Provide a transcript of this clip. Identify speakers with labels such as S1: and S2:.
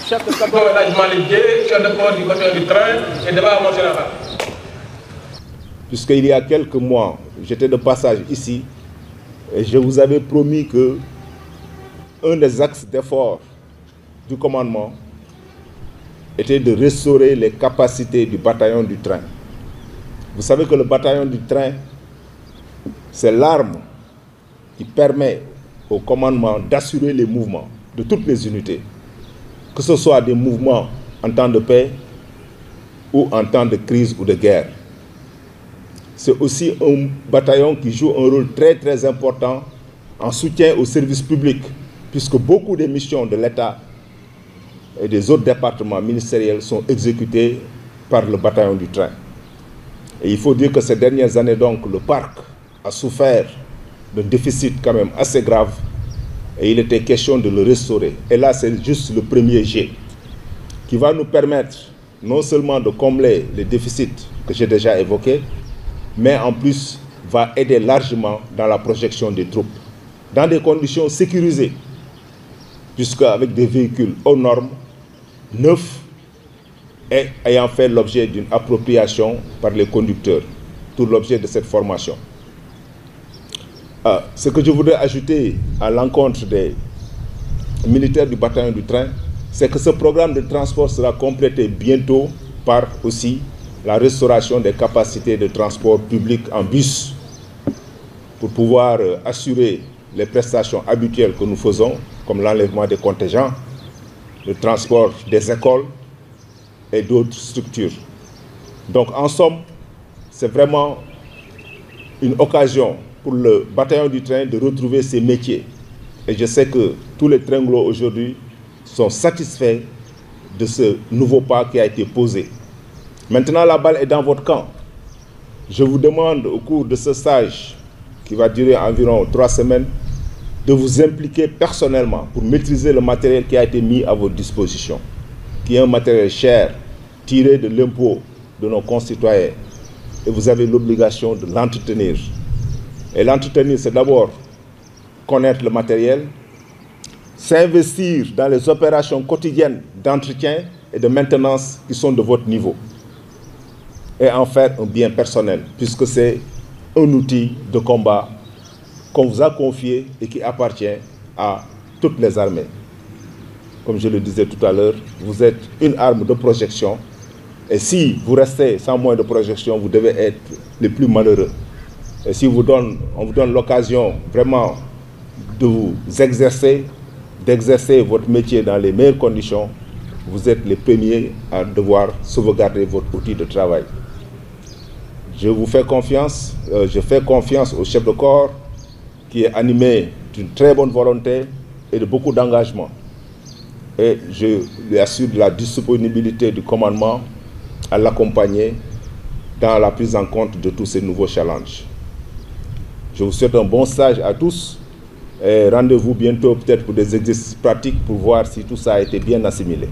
S1: chef de corps du bataillon du train et devant mon général.
S2: Puisqu'il y a quelques mois, j'étais de passage ici et je vous avais promis que un des axes d'effort du commandement était de restaurer les capacités du bataillon du train. Vous savez que le bataillon du train, c'est l'arme qui permet au commandement d'assurer les mouvements de toutes les unités, que ce soit des mouvements en temps de paix ou en temps de crise ou de guerre. C'est aussi un bataillon qui joue un rôle très très important en soutien au service public, puisque beaucoup des missions de l'État et des autres départements ministériels sont exécutées par le bataillon du train. Et il faut dire que ces dernières années, donc, le parc a souffert d'un déficit quand même assez grave et il était question de le restaurer. Et là, c'est juste le premier jet qui va nous permettre non seulement de combler les déficits que j'ai déjà évoqués, mais en plus va aider largement dans la projection des troupes, dans des conditions sécurisées, puisque avec des véhicules aux normes, neufs, et ayant fait l'objet d'une appropriation par les conducteurs, tout l'objet de cette formation. Ce que je voudrais ajouter à l'encontre des militaires du bataillon du train, c'est que ce programme de transport sera complété bientôt par aussi la restauration des capacités de transport public en bus pour pouvoir assurer les prestations habituelles que nous faisons, comme l'enlèvement des contingents, le transport des écoles et d'autres structures. Donc en somme, c'est vraiment une occasion pour le bataillon du train de retrouver ses métiers. Et je sais que tous les tringlos aujourd'hui sont satisfaits de ce nouveau pas qui a été posé. Maintenant, la balle est dans votre camp. Je vous demande au cours de ce stage, qui va durer environ 3 semaines, de vous impliquer personnellement pour maîtriser le matériel qui a été mis à votre disposition, qui est un matériel cher, tiré de l'impôt de nos concitoyens. Et vous avez l'obligation de l'entretenir. Et l'entretenir, c'est d'abord connaître le matériel, s'investir dans les opérations quotidiennes d'entretien et de maintenance qui sont de votre niveau, et en faire un bien personnel, puisque c'est un outil de combat qu'on vous a confié et qui appartient à toutes les armées. Comme je le disais tout à l'heure, vous êtes une arme de projection, et si vous restez sans moyen de projection, vous devez être les plus malheureux. Et si on vous donne l'occasion vraiment de vous exercer, d'exercer votre métier dans les meilleures conditions, vous êtes les premiers à devoir sauvegarder votre outil de travail. Je vous fais confiance, je fais confiance au chef de corps qui est animé d'une très bonne volonté et de beaucoup d'engagement. Et je lui assure de la disponibilité du commandement à l'accompagner dans la prise en compte de tous ces nouveaux challenges. Je vous souhaite un bon stage à tous et rendez-vous bientôt peut-être pour des exercices pratiques pour voir si tout ça a été bien assimilé.